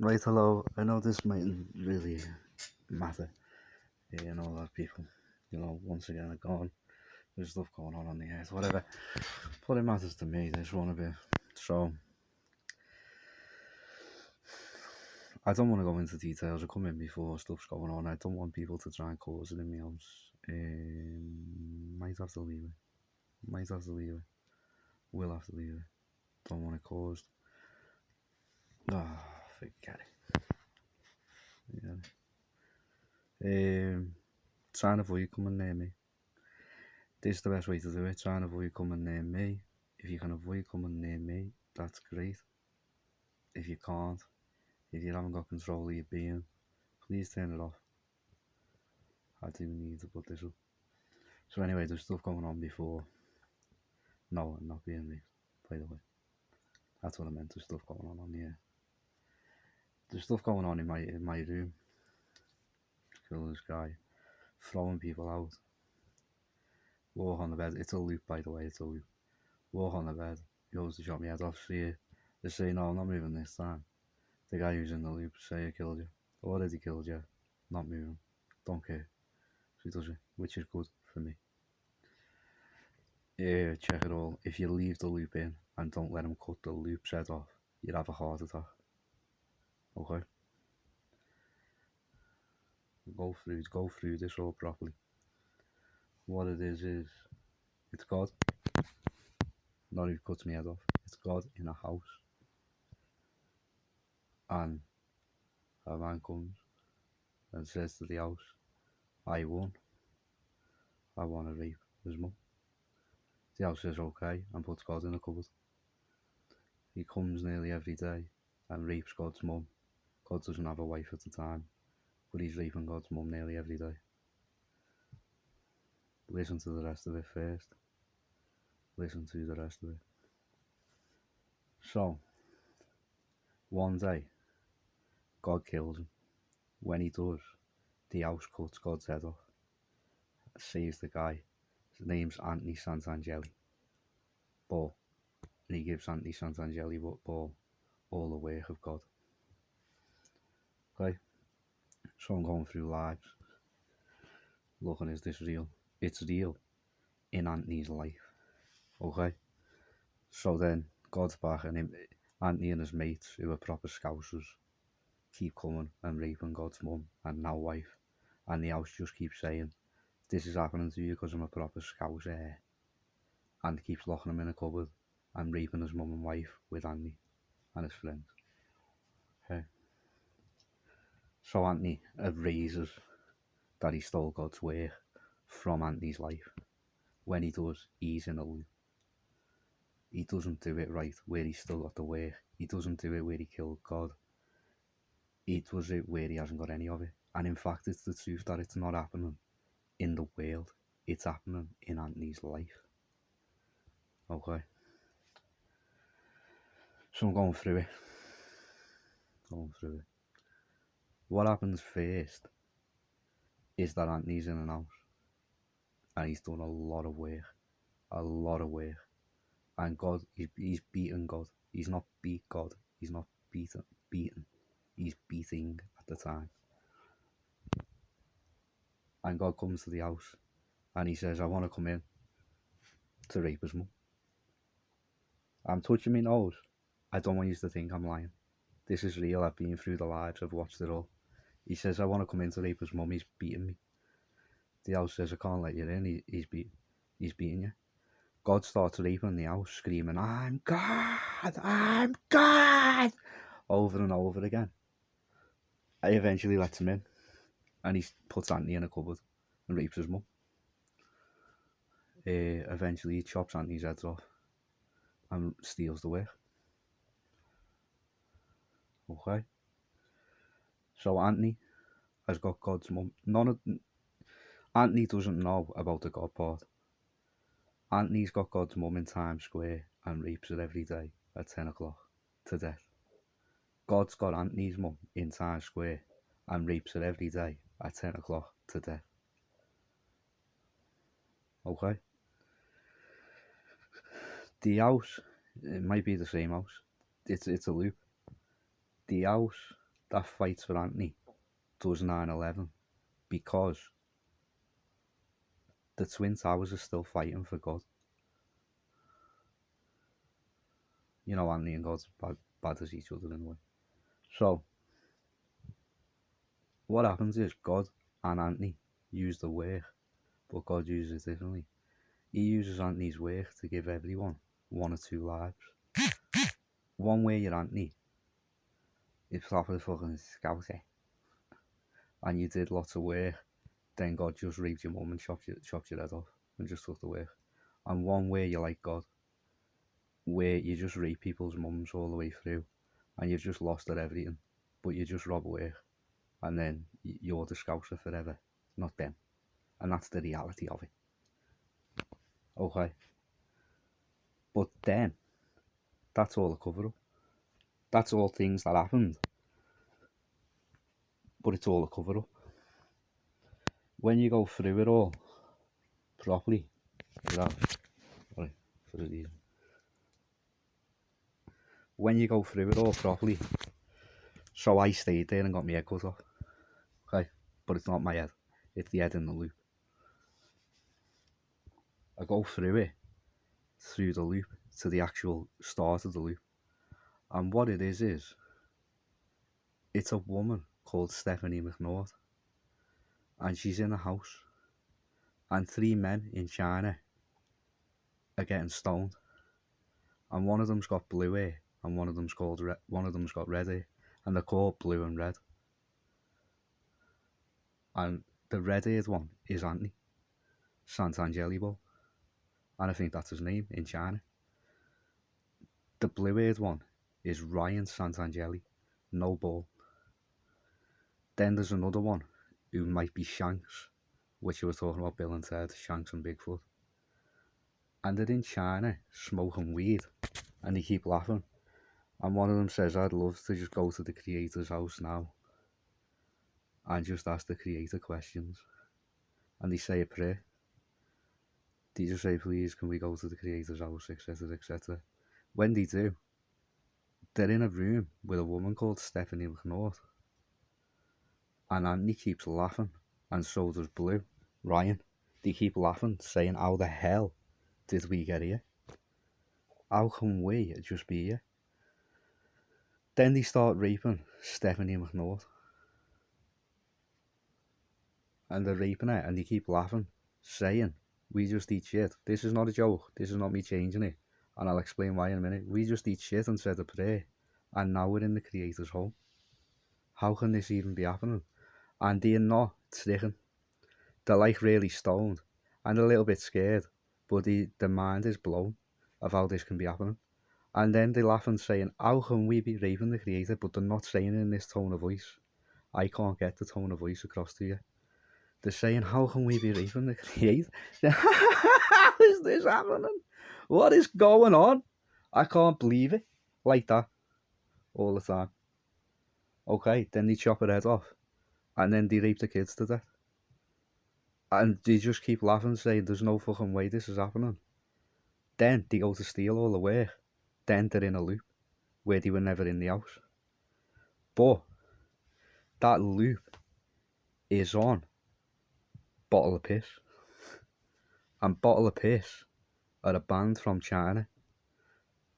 Right, hello. I know this mightn't really matter. You know, a lot of people, once again are gone. There's stuff going on the earth, whatever. But it matters to me. This one a bit. So, I don't want to go into details. I come in before stuff's going on. I don't want people to try and cause it in my house. Might have to leave it. Might have to leave it. Will have to leave it. Don't want it caused. Forget it. Yeah. Try and avoid coming near me. This is the best way to do it. Try and avoid coming near me. If you can avoid coming near me, that's great. If you can't, if you haven't got control of your being, please turn it off. I do need to put this up. So anyway, there's stuff going on before. No, I'm not being me, by the way. That's what I meant. There's stuff going on here. There's stuff going on in my room. Kill this guy, throwing people out. Walk on the bed. It's a loop, by the way. It's a loop. Walk on the bed. Goes to shot me head off. See you. They say no, I'm not moving this time. The guy who's in the loop say I killed you. Already killed you. Not moving. Don't care. So he does it, which is good for me. Yeah, check it all. If you leave the loop in and don't let him cut the loop's head off, you'd have a heart attack. Okay? Go through this all properly. What it is it's God. Not who cuts me head off. It's God in a house. And a man comes and says to the house, I won. I want to rape his mum. The house says okay and puts God in a cupboard. He comes nearly every day and rapes God's mum. God doesn't have a wife at the time, but he's raping God's mum nearly every day. Listen to the rest of it first. Listen to the rest of it. So, one day, God kills him. When he does, the house cuts God's head off. Saves the guy. His name's Anthony Santangeli. But, and he gives Anthony Santangeli all the work of God. Okay? So I'm going through lives. Looking, is this real? It's real in Anthony's life. Okay? So then, God's back and Anthony and his mates, who are proper scousers, keep coming and raping God's mum and now wife. And the house just keeps saying, this is happening to you because I'm a proper scouser. And keeps locking him in a cupboard and raping his mum and wife with Anthony and his friends. Okay. So Anthony erases that he stole God's work from Anthony's life. When he does, he's in a loop. He doesn't do it right where he's still got the work. He doesn't do it where he killed God. He does it where he hasn't got any of it. And in fact, it's the truth that it's not happening in the world. It's happening in Anthony's life. Okay. So I'm going through it. What happens first is that Anthony's in an house and he's done a lot of work. And God, he's beaten God. He's not beat God. He's not beaten. He's beating at the time. And God comes to the house and he says, I want to come in to rape his mum. I'm touching my nose. I don't want you to think I'm lying. This is real. I've been through the lives. I've watched it all. He says, I want to come in to rape his mum. He's beating me. The house says, I can't let you in. He's beating you. God starts raping the house, screaming, I'm God! I'm God! Over and over again. I eventually lets him in. And he puts Anthony in a cupboard and rapes his mum. Eventually he chops Anthony's heads off and steals the work. Okay? So Anthony has got God's mum. Anthony doesn't know about the God part. Anthony's got God's mum in Times Square and rapes her every day at 10 o'clock to death. God's got Anthony's mum in Times Square and rapes her every day at 10 o'clock to death. Okay? The house, it might be the same house. It's a loop. The house that fights for Anthony does 9/11 because the Twin Towers are still fighting for God. You know, Anthony and God's bad as each other in a way. So, what happens is God and Anthony use the work, but God uses it differently. He uses Anthony's work to give everyone 1 or 2 lives. One way you're Anthony is proper fucking scouty, and you did lots of work, then God just raped your mum and chopped your head off and just took the work. And one way you're like God, where you just rape people's mums all the way through, and you've just lost at everything, but you just rob work, and then you're the scouser forever, not them. And that's the reality of it. Okay? But then, that's all a cover-up. That's all things that happened. But it's all a cover-up. When you go through it all properly, when you go through it all properly, so I stayed there and got my head cut off. Okay? But it's not my head. It's the head in the loop. I go through the loop, to the actual start of the loop. And what it is, it's a woman called Stephanie McNaught. And she's in a house. And 3 men in China are getting stoned. And one of them's got blue hair, and one of them's got red hair. And they're called Blue and Red. And the red-haired one is Anthony Santangelo, and I think that's his name in China. The blue-haired one is Ryan Santangelo, no ball. Then there's another one who might be Shanks, which you were talking about, Bill and Ted, Shanks and Bigfoot. And they're in China smoking weed, and they keep laughing. And one of them says, I'd love to just go to the creator's house now and just ask the creator questions. And they say a prayer. They just say, please, can we go to the creator's house, etc, etc. When they do, they're in a room with a woman called Stephanie McNaught. And Anthony keeps laughing, and so does Blue, Ryan. They keep laughing, saying, how the hell did we get here? How can we just be here? Then they start raping Stephanie McNaught. And they're raping her, and they keep laughing, saying, we just eat shit. This is not a joke. This is not me changing it. And I'll explain why in a minute. We just eat shit and said a prayer, and now we're in the creator's home. How can this even be happening? And they're not stricken. They're like really stoned and a little bit scared, but the mind is blown of how this can be happening. And then they laugh and saying, how can we be raping the creator? But they're not saying it in this tone of voice. I can't get the tone of voice across to you. They're saying, how can we be raping the creator? How is this happening? What is going on? I can't believe it. Like that. All the time. Okay, then they chop her head off. And then they rape the kids to death. And they just keep laughing, saying, there's no fucking way this is happening. Then they go to steal all the work. Then they're in a loop where they were never in the house. But that loop is on Bottle of Piss. And Bottle of Piss are a band from China.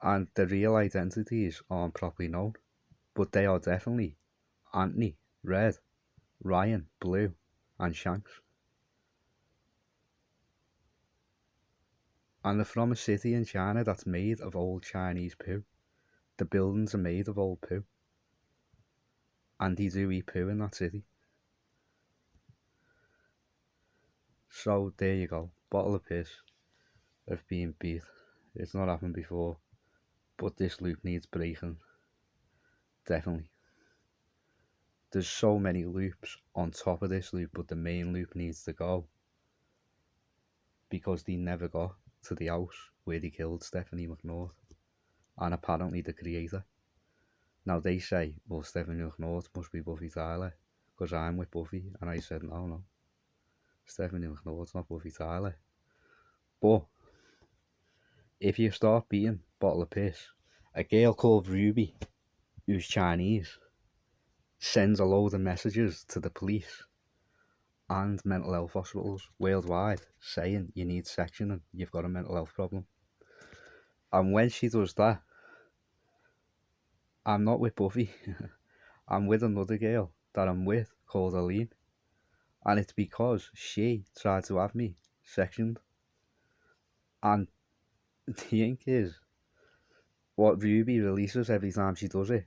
And the real identities aren't properly known. But they are definitely Anthony, Red, Ryan, Blue, and Shanks. And they're from a city in China that's made of old Chinese poo. The buildings are made of old poo. And they do eat poo in that city. So there you go. Bottle of Piss of being beat. It's not happened before. But this loop needs breaking. Definitely. There's so many loops on top of this loop, but the main loop needs to go. Because they never got to the house where they killed Stephanie McNaught. And apparently the creator. Now they say, well, Stephanie McNaught must be Buffy Tyler, because I'm with Buffy. And I said, no. Stephanie McNaught's not Buffy Tyler. But if you start beating Bottle of Piss, a girl called Ruby, who's Chinese, sends a load of messages to the police and mental health hospitals worldwide saying you need sectioning, you've got a mental health problem. And when she does that, I'm not with Buffy. I'm with another girl that I'm with called Aline. And it's because she tried to have me sectioned. And the thing is, what Ruby releases every time she does it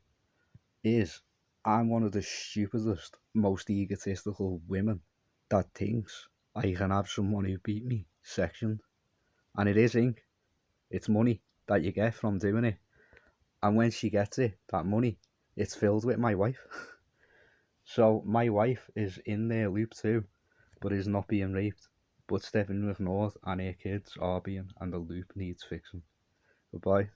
is, I'm one of the stupidest, most egotistical women that thinks I can have someone who beat me sectioned. And it is ink. It's money that you get from doing it. And when she gets it, that money, it's filled with my wife. So my wife is in their loop too, but is not being raped. But Stephanie McNaught and her kids are being, and the loop needs fixing. Goodbye.